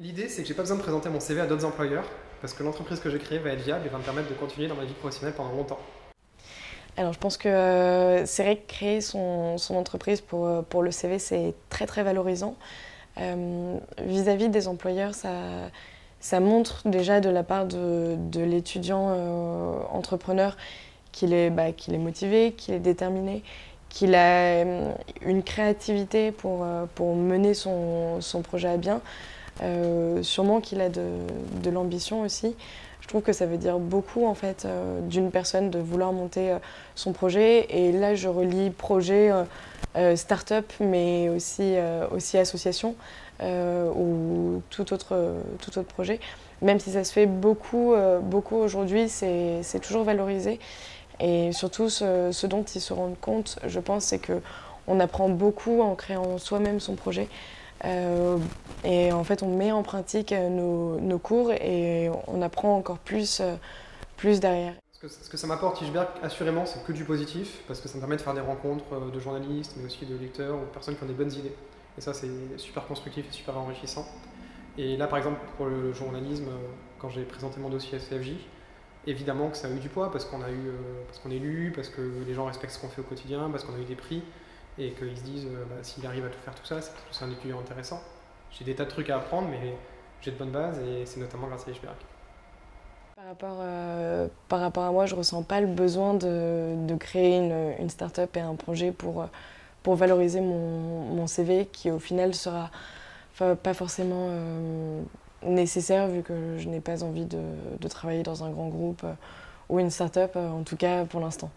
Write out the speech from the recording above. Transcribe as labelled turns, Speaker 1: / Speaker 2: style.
Speaker 1: L'idée, c'est que j'ai pas besoin de présenter mon CV à d'autres employeurs, parce que l'entreprise que j'ai créée va être viable et va me permettre de continuer dans ma vie professionnelle pendant longtemps.
Speaker 2: Alors je pense que c'est vrai que créer son entreprise pour le CV, c'est très très valorisant. Vis-à-vis des employeurs, ça montre déjà de la part de l'étudiant entrepreneur qu'il est motivé, qu'il est déterminé, qu'il a une créativité pour mener son projet à bien. Sûrement qu'il a de l'ambition aussi. Je trouve que ça veut dire beaucoup en fait d'une personne de vouloir monter son projet. Et là, je relie projet, start-up, mais aussi association ou tout autre projet. Même si ça se fait beaucoup aujourd'hui, c'est toujours valorisé. Et surtout, ce dont ils se rendent compte, je pense, c'est qu'on apprend beaucoup en créant soi-même son projet. Euh, et en fait, on met en pratique nos cours et on apprend encore plus derrière.
Speaker 1: Ce que ça m'apporte, Ishberg, assurément, c'est que du positif, parce que ça me permet de faire des rencontres de journalistes, mais aussi de lecteurs ou de personnes qui ont des bonnes idées. Et ça, c'est super constructif et super enrichissant. Et là, par exemple, pour le journalisme, quand j'ai présenté mon dossier à CFJ, évidemment que ça a eu du poids, parce qu'on est lu, parce que les gens respectent ce qu'on fait au quotidien, parce qu'on a eu des prix, et qu'ils se disent, bah, s'il arrive à tout faire tout ça, c'est parce que c'est un étudiant intéressant. J'ai des tas de trucs à apprendre, mais j'ai de bonnes bases, et c'est notamment grâce à Ishberg.
Speaker 2: Par rapport à moi, je ne ressens pas le besoin de créer une start-up et un projet pour valoriser mon CV qui au final sera pas forcément nécessaire vu que je n'ai pas envie de travailler dans un grand groupe ou une start-up, en tout cas pour l'instant.